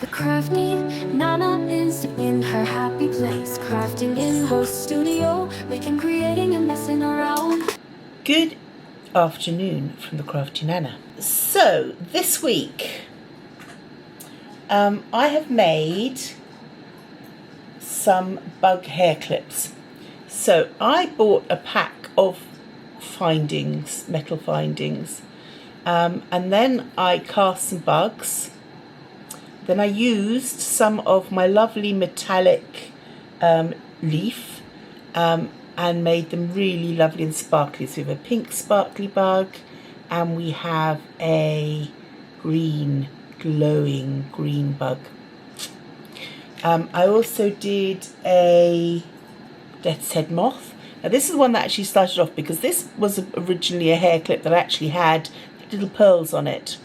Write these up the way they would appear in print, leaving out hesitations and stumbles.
The crafty Nana is in her happy place, crafting in her studio, making, creating, and messing around. Good afternoon from the Crafty Nana. So this week I have made some bug hair clips. So I bought a pack of findings, metal findings, and then I cast some bugs. Then I used some of my lovely metallic leaf and made them really lovely and sparkly. So we have a pink sparkly bug and we have a green, glowing green bug. I also did a death's head moth. Now this is one that actually started off because this was originally a hair clip that actually had little pearls on it.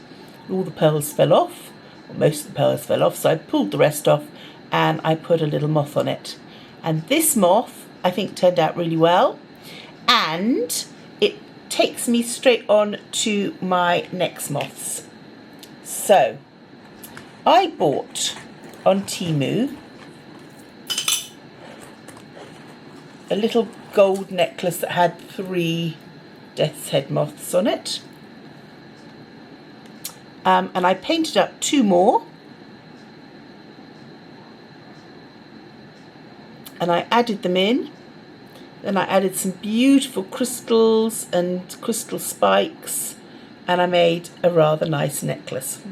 All the pearls fell off, or most of the pearls fell off, so I pulled the rest off and I put a little moth on it. And this moth I think turned out really well, and it takes me straight on to my next moths. So I bought on Temu a little gold necklace that had 3 death's head moths on it, and I painted up 2 more, and I added them in. Then I added some beautiful crystals and crystal spikes, and I made a rather nice necklace.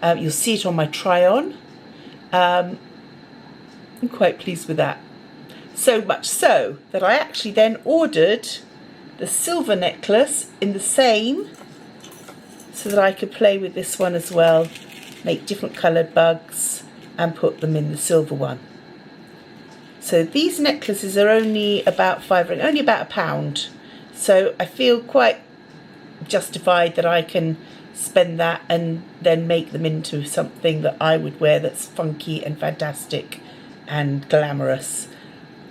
You'll see it on my try on. I'm quite pleased with that. So much so that I actually then ordered the silver necklace in the same, so that I could play with this one as well, make different coloured bugs and put them in the silver one. So these necklaces are only about only about £1. So I feel quite justified that I can spend that and then make them into something that I would wear that's funky and fantastic and glamorous,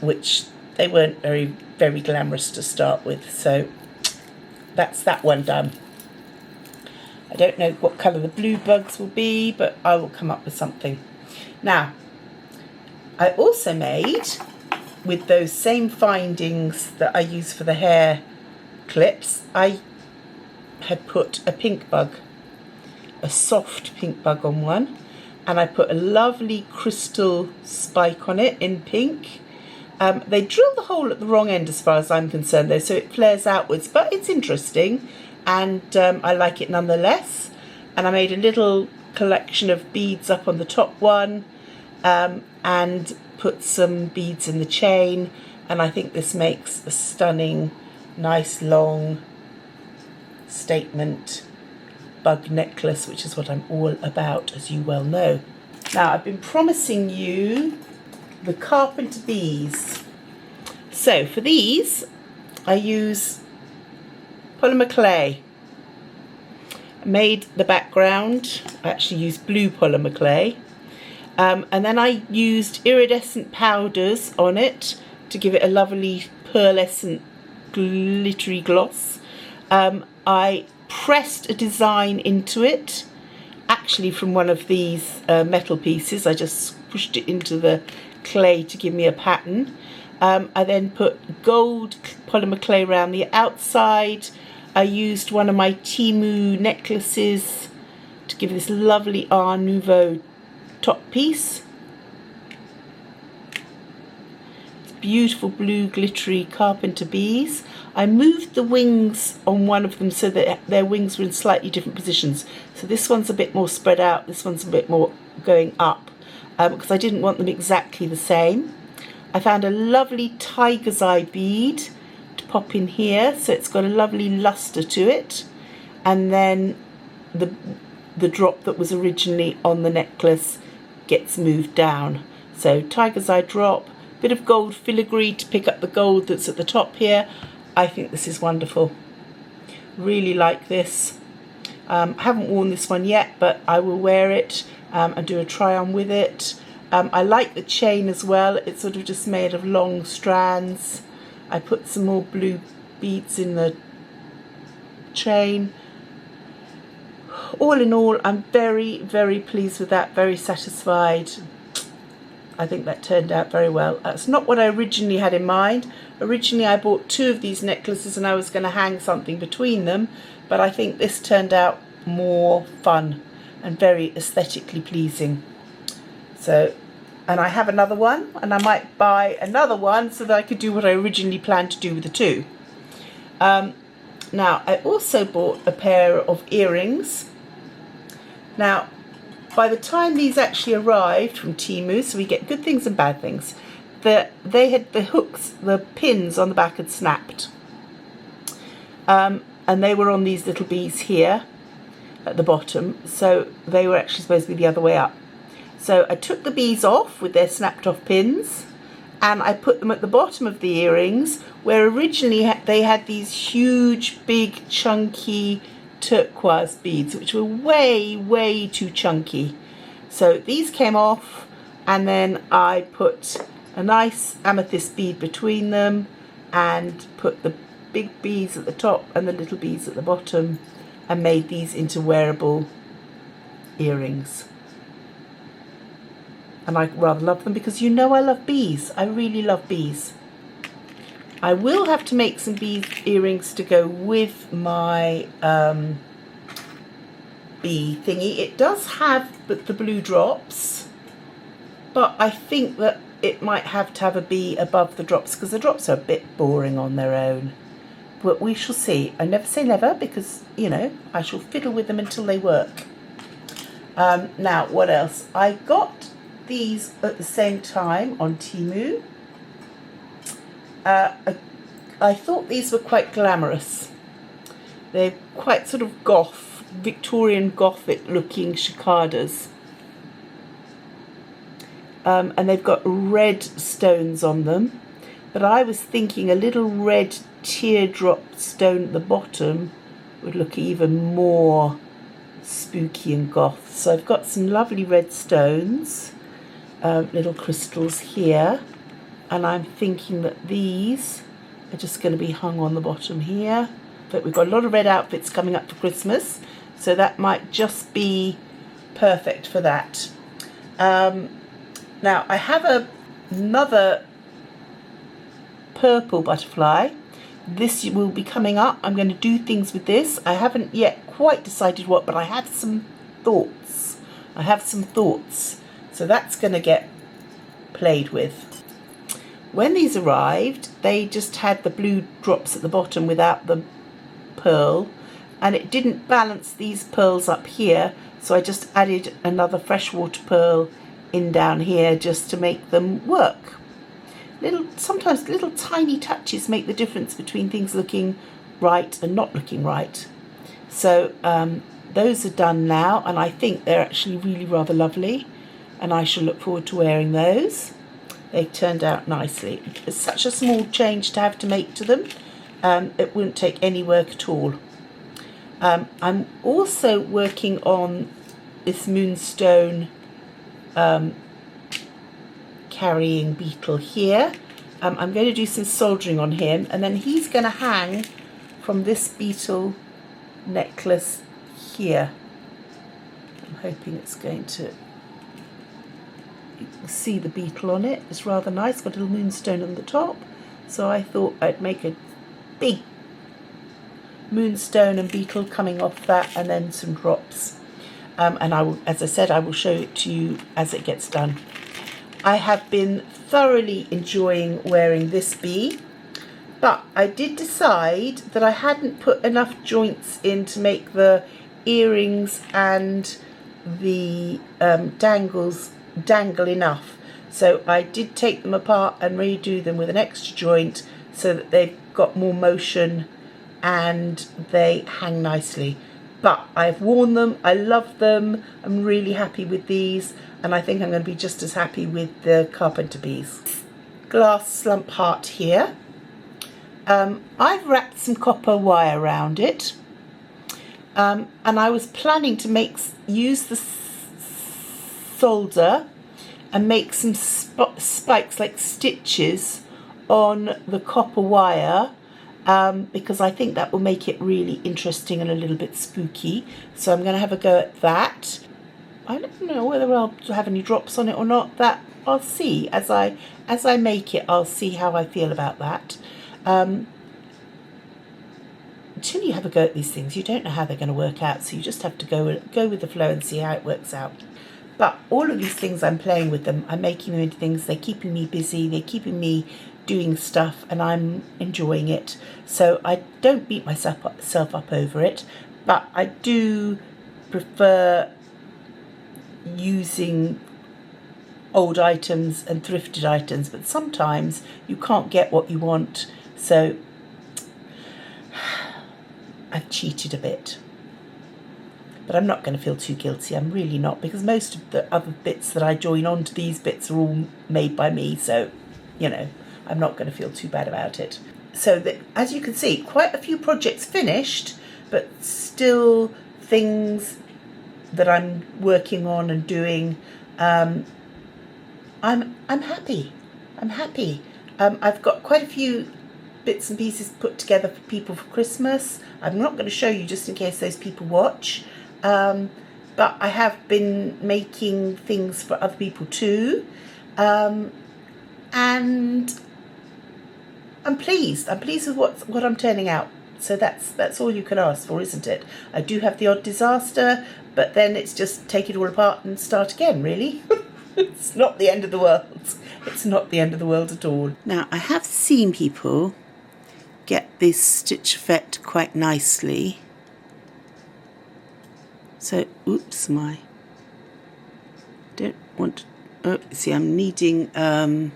which they weren't very glamorous to start with. So that's that one done. I don't know what colour the blue bugs will be, but I will come up with something. Now, I also made, with those same findings that I use for the hair clips, I had put a pink bug, a soft pink bug on one, and I put a lovely crystal spike on it in pink. They drilled the hole at the wrong end as far as I'm concerned though, so it flares outwards, but it's interesting, and I like it nonetheless. And I made a little collection of beads up on the top one, and put some beads in the chain, and I think this makes a stunning, nice long statement bug necklace, which is what I'm all about, as you well know. Now, I've been promising you the carpenter bees. So for these I use polymer clay. I made the background, I actually used blue polymer clay, and then I used iridescent powders on it to give it a lovely pearlescent glittery gloss. I pressed a design into it, actually from one of these metal pieces. I just pushed it into the clay to give me a pattern. I then put gold polymer clay around the outside. I used one of my Temu necklaces to give this lovely Art Nouveau top piece. It's beautiful blue glittery carpenter bees. I moved the wings on one of them so that their wings were in slightly different positions. So this one's a bit more spread out, this one's a bit more going up, because I didn't want them exactly the same. I found a lovely tiger's eye bead to pop in here, so it's got a lovely luster to it, and then the drop that was originally on the necklace gets moved down. So tiger's eye drop, bit of gold filigree to pick up the gold that's at the top here. I think this is wonderful. Really like this. I haven't worn this one yet, but I will wear it and do a try on with it. I like the chain as well. It's sort of just made of long strands. I put some more blue beads in the chain. all in all, I'm very, very pleased with that, very satisfied. I think that turned out very well. That's not what I originally had in mind. Originally I bought 2 of these necklaces and I was going to hang something between them, but I think this turned out more fun and very aesthetically pleasing. So, and I have another one, and I might buy another one so that I could do what I originally planned to do with the 2. Now, I also bought a pair of earrings. Now, by the time these actually arrived from Temu, so we get good things and bad things, they had the hooks, the pins on the back had snapped. And they were on these little bees here at the bottom, so they were actually supposed to be the other way up. So I took the bees off with their snapped off pins, and I put them at the bottom of the earrings, where originally they had these huge, big, chunky turquoise beads, which were way, way too chunky. So these came off, and then I put a nice amethyst bead between them and put the big beads at the top and the little beads at the bottom, and made these into wearable earrings. And I rather love them because you know I love bees. I really love bees. I will have to make some bead earrings to go with my bee thingy. It does have the blue drops, but I think that it might have to have a bee above the drops because the drops are a bit boring on their own. But we shall see. I never say never because, you know, I shall fiddle with them until they work. Now, what else? I got these at the same time on Temu. I thought these were quite glamorous. They're quite sort of goth, Victorian Gothic looking cicadas. And they've got red stones on them. But I was thinking a little red teardrop stone at the bottom would look even more spooky and goth. So I've got some lovely red stones, little crystals here, and I'm thinking that these are just going to be hung on the bottom here. But we've got a lot of red outfits coming up for Christmas, so that might just be perfect for that. Now I have another purple butterfly. This will be coming up. I'm going to do things with this. I haven't yet quite decided what, but I have some thoughts. So that's going to get played with. When these arrived, they just had the blue drops at the bottom without the pearl, and it didn't balance these pearls up here, so I just added another freshwater pearl in down here just to make them work. Sometimes little tiny touches make the difference between things looking right and not looking right. So those are done now, and I think they're actually really rather lovely, and I shall look forward to wearing those. They turned out nicely. It's such a small change to have to make to them. It wouldn't take any work at all. I'm also working on this moonstone carrying beetle here. I'm going to do some soldering on him, and then he's going to hang from this beetle necklace here. I'm hoping it's going to, you can see the beetle on it. It's rather nice, got a little moonstone on the top, so I thought I'd make a big moonstone and beetle coming off that, and then some drops. And I will, as I said, I will show it to you as it gets done. I have been thoroughly enjoying wearing this bee, but I did decide that I hadn't put enough joints in to make the earrings and the dangles dangle enough. So I did take them apart and redo them with an extra joint so that they've got more motion and they hang nicely. But I've worn them, I love them, I'm really happy with these, and I think I'm going to be just as happy with the carpenter bees. Glass slump heart here. I've wrapped some copper wire around it, and I was planning to use the solder and make some spikes like stitches on the copper wire, because I think that will make it really interesting and a little bit spooky. So I'm going to have a go at that. I don't know whether I'll have any drops on it or not. That I'll see as I make it. I'll see how I feel about that. Until you have a go at these things, you don't know how they're going to work out. So you just have to go with the flow and see how it works out. But all of these things, I'm playing with them. I'm making them into things. They're keeping me busy. They're keeping me doing stuff, and I'm enjoying it. So I don't beat myself up over it. But I do prefer using old items and thrifted items. But sometimes you can't get what you want. So I've cheated a bit. But I'm not going to feel too guilty. I'm really not, because most of the other bits that I join on to these bits are all made by me. So, you know, I'm not going to feel too bad about it. So as you can see, quite a few projects finished, but still things that I'm working on and doing. I'm happy. I'm happy. I've got quite a few bits and pieces put together for people for Christmas. I'm not going to show you just in case those people watch. But I have been making things for other people too. And I'm pleased. I'm pleased with what I'm turning out. So that's all you can ask for, isn't it? I do have the odd disaster, but then it's just take it all apart and start again, really. It's not the end of the world. It's not the end of the world at all. Now, I have seen people get this stitch effect quite nicely. So, oops, don't want to, see, I'm needing, it's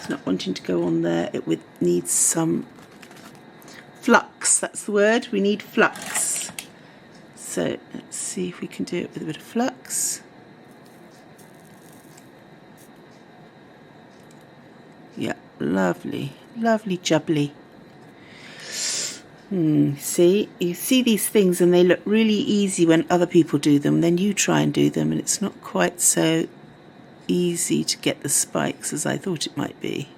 not wanting to go on there. It needs some flux, that's the word. We need flux. So, let's see if we can do it with a bit of flux. Yeah, lovely, lovely jubbly. See, you see these things and they look really easy when other people do them. Then you try and do them and it's not quite so easy to get the spikes as I thought it might be.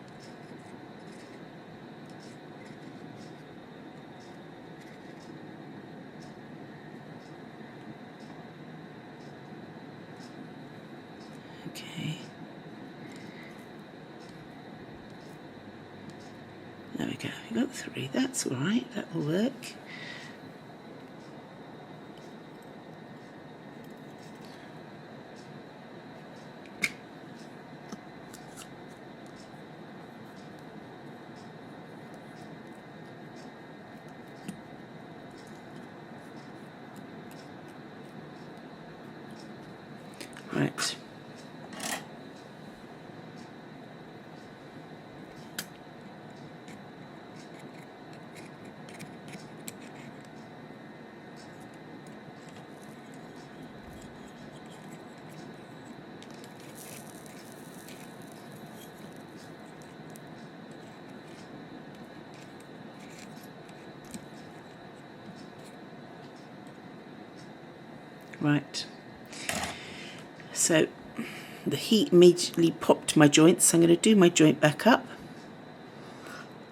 Okay. There we go, we got 3, that's all right, that will work. Right. Right, so the heat immediately popped my joints, so I'm going to do my joint back up,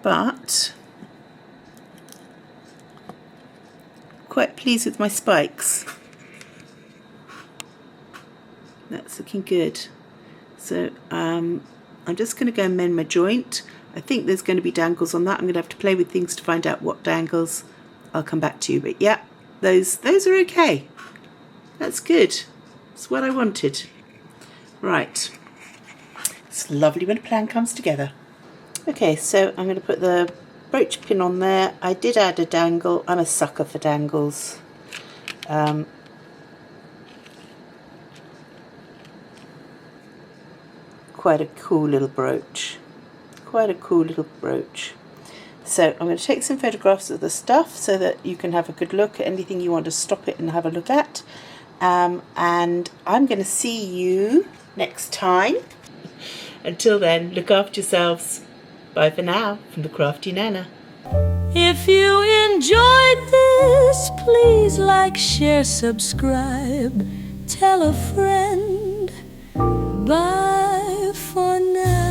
but quite pleased with my spikes. That's looking good. So I'm just going to go and mend my joint. I think there's going to be dangles on that. I'm going to have to play with things to find out what dangles. I'll come back to you, but yeah, those are okay. That's good. That's what I wanted. Right. It's lovely when a plan comes together. Okay, so I'm going to put the brooch pin on there. I did add a dangle. I'm a sucker for dangles. Quite a cool little brooch. Quite a cool little brooch. So I'm going to take some photographs of the stuff so that you can have a good look at anything you want to stop it and have a look at. And I'm going to see you next time. Until then, look after yourselves. Bye for now from the Crafty Nana. If you enjoyed this, please like, share, subscribe, tell a friend. Bye for now.